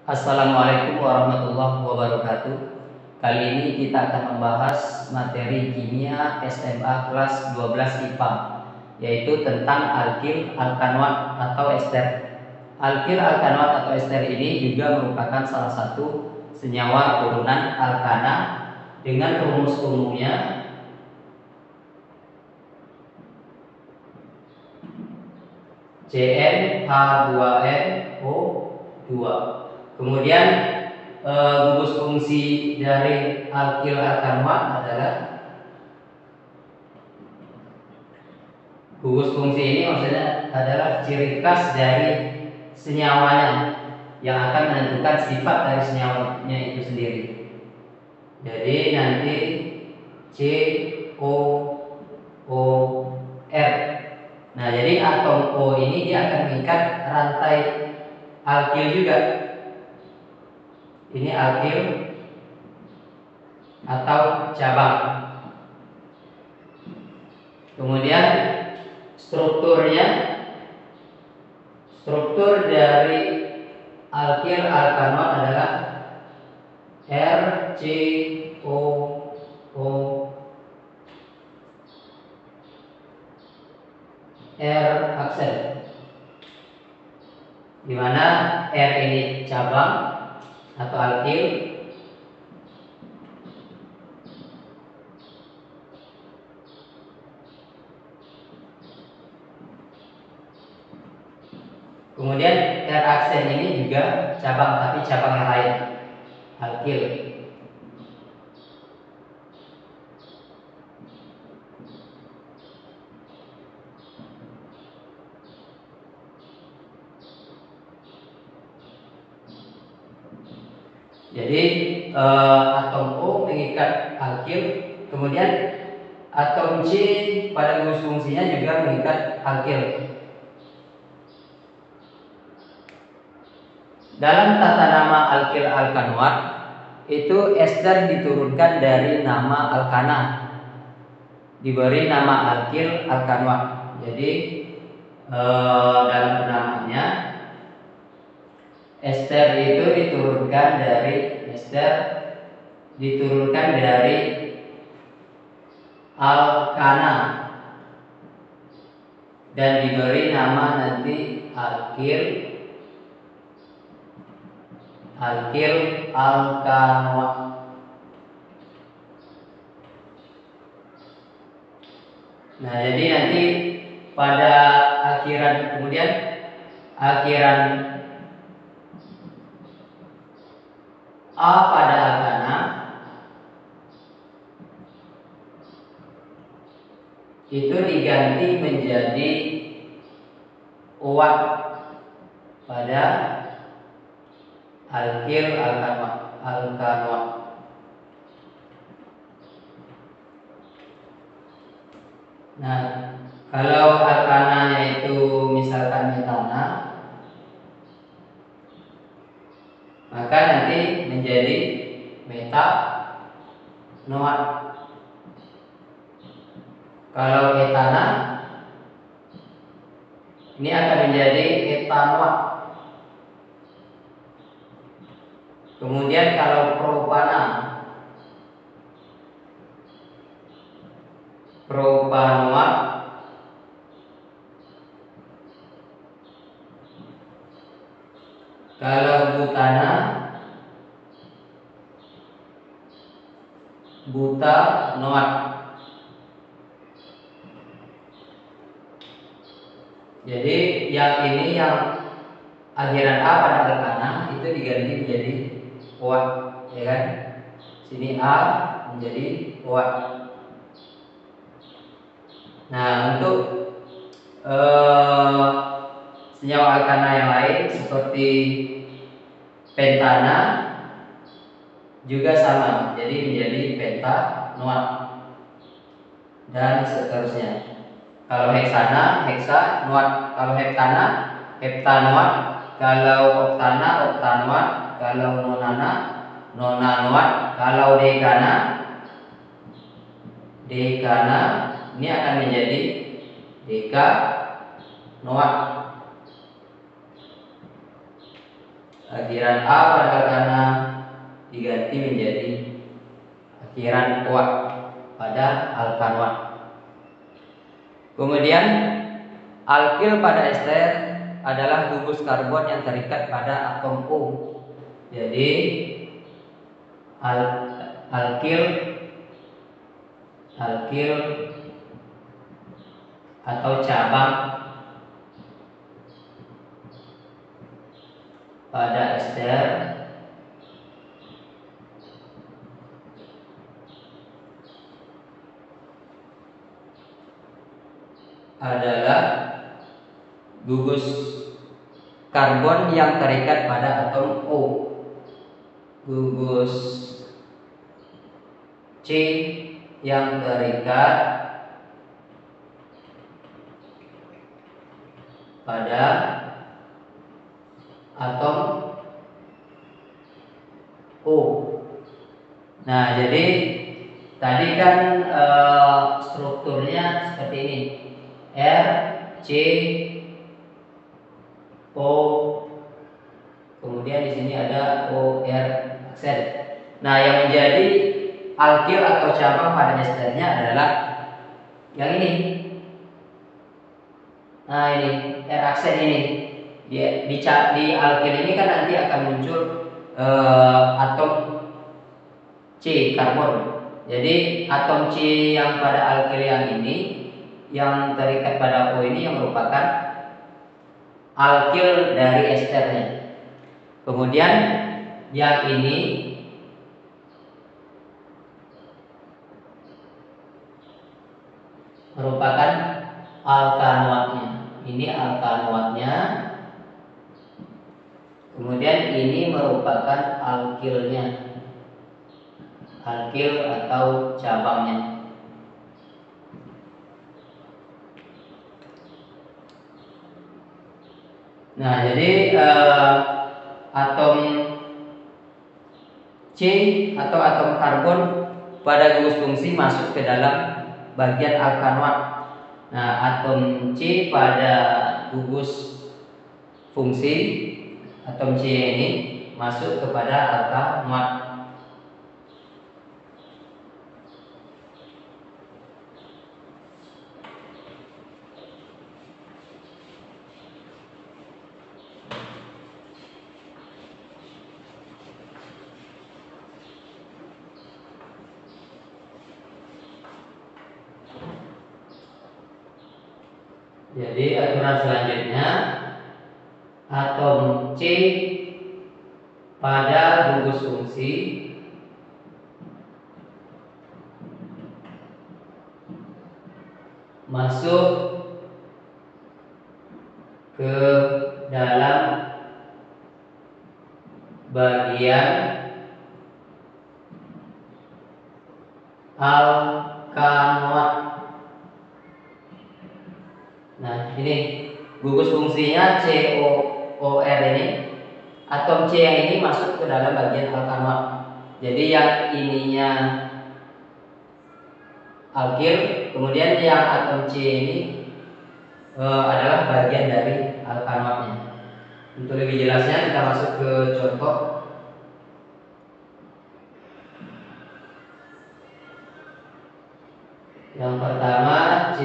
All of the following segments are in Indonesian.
Assalamualaikum warahmatullahi wabarakatuh. Kali ini kita akan membahas materi kimia SMA kelas 12 IPA, yaitu tentang alkil alkanoat atau ester. Alkil alkanoat atau ester ini juga merupakan salah satu senyawa turunan alkana dengan rumus umumnya CnH2nO2. Kemudian gugus fungsi dari alkil alkanoat adalah gugus fungsi ini maksudnya adalah ciri khas dari senyawanya yang akan menentukan sifat dari senyawanya itu sendiri. Jadi nanti COOR. Nah, jadi atom O ini dia akan mengikat rantai alkil juga. Ini alkil atau cabang. Kemudian struktur dari alkil alkanoat adalah RCOO R aksen, di mana R ini cabang atau alkil, kemudian R aksen ini juga cabang, tapi cabang yang lain, alkil. Jadi atom O mengikat alkil, kemudian atom C pada gugus fungsinya juga mengikat alkil. Dalam tata nama alkil alkanoat itu ester diturunkan dari nama alkana, diberi nama alkil alkanoat. Jadi dalam penamaannya ester itu diturunkan dari alkana dan diberi nama nanti alkil alkanoat. Nah, jadi nanti pada akhiran A pada alkana itu diganti menjadi OAT pada alkil alkanoat. Nah, kalau alkananya itu misalkan metana, maka nanti menjadi metanoat. Kalau etana ini akan menjadi etanoat. Kemudian kalau propanoat, kalau butanoat. Jadi yang akhiran A pada alkana itu diganti menjadi OAT, ya kan? Sini A menjadi OAT. Nah, untuk senyawa alkana yang lain seperti pentana juga sama, jadi menjadi pentanoat dan seterusnya. Kalau heksana, heksanoat. Kalau heptana, heptanoat. Kalau oktana, oktanoat. Kalau nonana, nonanoat. Kalau dekana ini akan menjadi dekanoat. Akhiran A pada alkana diganti menjadi akhiran wa pada alkanwa. Kemudian alkil pada ester adalah gugus karbon yang terikat pada atom O. Jadi alkil atau cabang pada ester adalah gugus karbon yang terikat pada atom O. Gugus C yang terikat pada atom O. Nah, jadi tadi kan strukturnya seperti ini. R, C, O, kemudian di sini ada O, R, aksen. Nah, yang menjadi alkil atau cabang pada esternya adalah yang ini. Nah, ini R aksen ini. Di alkil ini kan nanti akan muncul atom C karbon. Jadi atom C yang pada alkil yang ini yang terikat pada O ini yang merupakan alkil dari esternya. Kemudian yang ini merupakan alkanoatnya. Ini alkanoatnya. Kemudian ini merupakan alkilnya. Alkil atau cabangnya. Nah, jadi atom C atau atom karbon pada gugus fungsi masuk ke dalam bagian alkanoat. Nah, atom C pada gugus fungsi, atom C ini masuk kepada alkanoat. Jadi aturan selanjutnya, atom C pada gugus fungsi masuk ke dalam bagian alkanoat. Nah, ini gugus fungsinya COOR ini. Atom C yang ini masuk ke dalam bagian alkanoat. Jadi yang ininya alkil, kemudian yang atom C ini adalah bagian dari alkanoatnya. Untuk lebih jelasnya kita masuk ke contoh. Yang pertama C.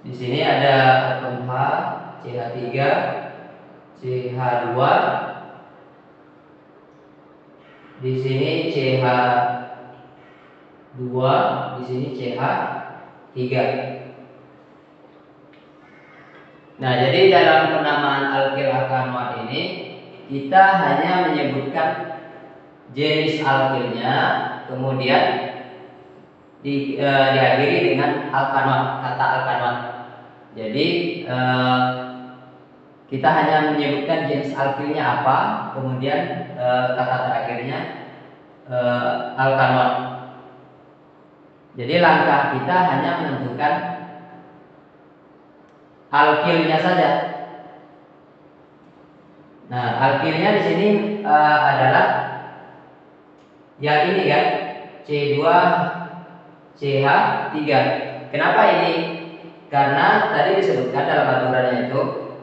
Di sini ada atom H, CH3, CH2. Di sini CH2, di sini CH3. Nah, jadi dalam penamaan alkil alkanoat ini kita hanya menyebutkan jenis alkilnya, kemudian diakhiri dengan alkanoat, kata alkanoat. Jadi kita hanya menyebutkan jenis alkilnya apa, kemudian kata terakhirnya alkanoat. Jadi langkah kita hanya menentukan alkilnya saja. Nah, alkilnya di sini adalah yang ini kan, C2CH3. Kenapa ini? Karena tadi disebutkan dalam aturannya itu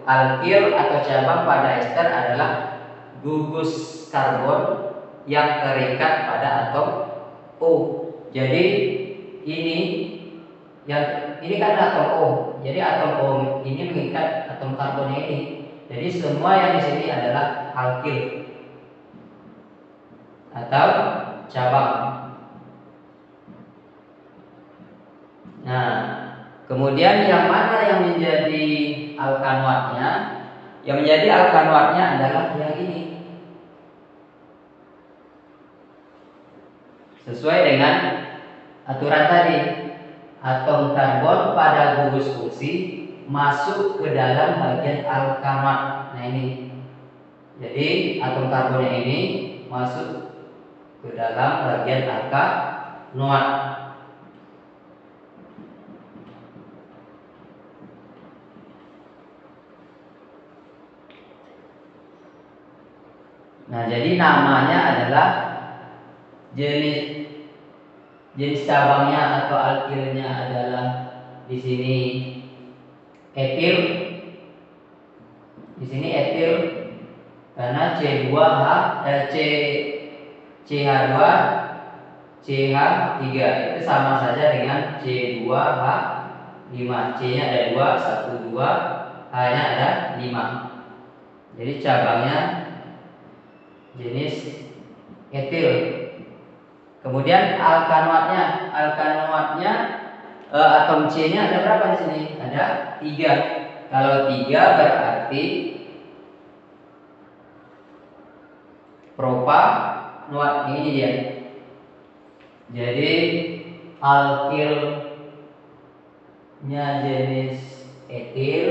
alkil atau cabang pada ester adalah gugus karbon yang terikat pada atom O. Jadi ini kan atom O. Jadi atom O ini mengikat atom karbonnya ini. Jadi semua yang di sini adalah alkil atau cabang. Nah, kemudian yang mana yang menjadi alkanoatnya? Yang menjadi alkanoatnya adalah yang ini. Sesuai dengan aturan tadi, atom karbon pada gugus fungsi masuk ke dalam bagian alkanoat. Nah ini, jadi atom karbonnya ini masuk ke dalam bagian alkanoat. Nah, jadi namanya adalah jenis cabangnya atau alkilnya adalah di sini etil. Di sini etil karena CH2 CH3 itu sama saja dengan C2H5. C-nya ada 2, 1, 2, H-nya ada 5. Jadi cabangnya jenis etil. Kemudian alkanoatnya atom C-nya ada berapa di sini? Ada 3. Kalau 3 berarti propanoat ini dia. Jadi alkilnya jenis etil,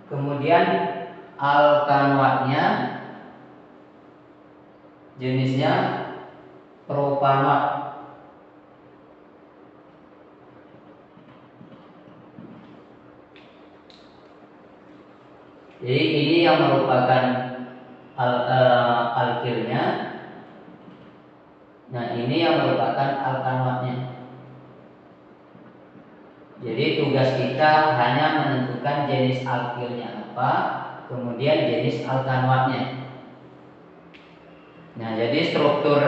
kemudian alkanoatnya jenisnya propanoat. Jadi ini yang merupakan alkilnya. Nah, ini yang merupakan alkanoatnya. Jadi tugas kita hanya menentukan jenis alkilnya apa, kemudian jenis alkanoatnya. Nah, jadi struktur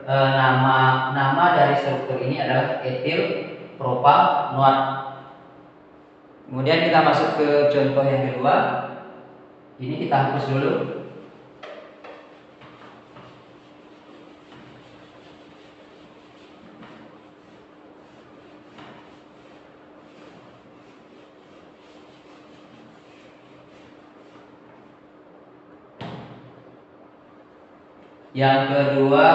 nama dari struktur ini adalah etil propanoat. Kemudian kita masuk ke contoh yang kedua. Ini kita hapus dulu. Yang kedua,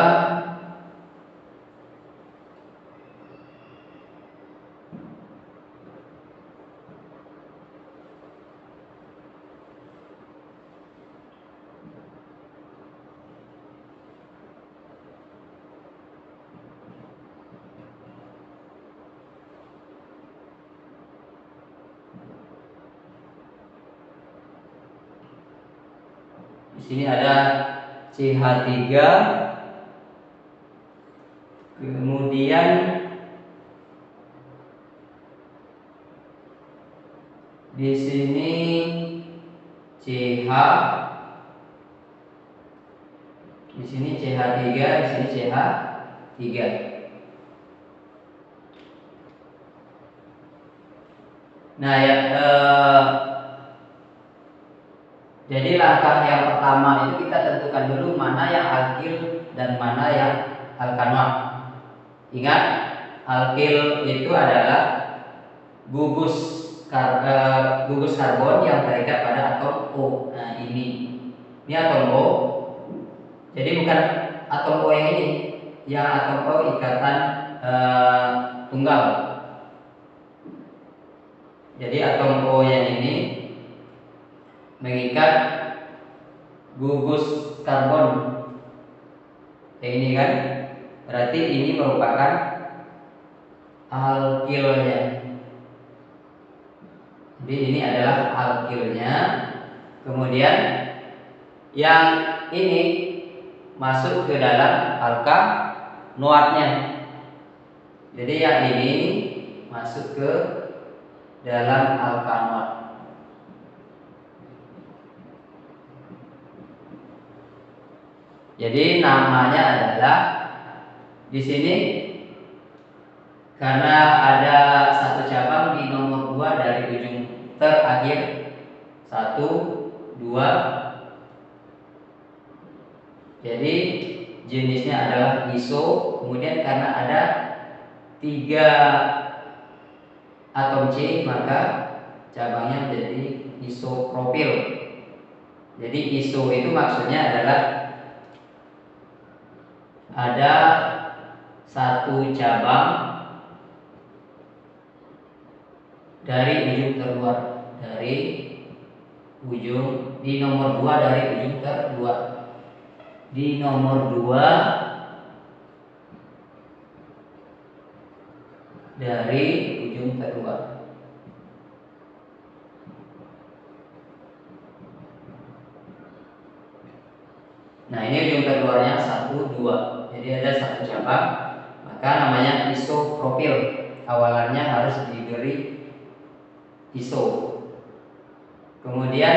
di sini ada CH3, kemudian di sini CH, di sini CH3, di sini CH3. Nah ya, jadi langkah yang pertama itu kita tentukan dulu mana yang alkil dan mana yang alkanoat. Ingat, alkil itu adalah gugus karbon yang terikat pada atom O. Nah ini atom O. Jadi bukan atom O yang ini, yang atom O ikatan tunggal. Jadi atom O yang ini mengikat gugus karbon. Ini kan berarti ini merupakan alkilnya. Jadi ini adalah alkilnya. Kemudian Yang ini masuk ke dalam alkanoatnya. Jadi yang ini masuk ke dalam alkanoat. Jadi namanya adalah di sini karena ada satu cabang di nomor 2 dari ujung terakhir 1, 2. Jadi jenisnya adalah iso. Kemudian karena ada 3 atom C, maka cabangnya menjadi isopropil. Jadi iso itu maksudnya adalah ada satu cabang dari ujung terluar, di nomor 2 dari ujung terluar. Di nomor 2 dari ujung terluar. Nah, ini ujung terluarnya 1, 2. Jadi ada satu cabang, maka namanya isopropil. Awalannya harus diberi iso. Kemudian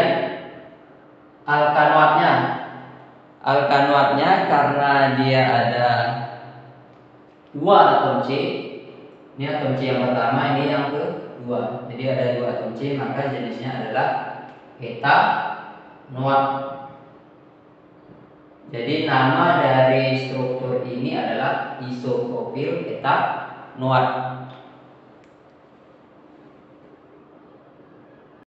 alkanoatnya karena dia ada 2 atom C. Ini atom C yang pertama, ini yang kedua. Jadi ada 2 atom C, maka jenisnya adalah etanoat. Jadi nama dari struktur ini adalah isopropil etanoat.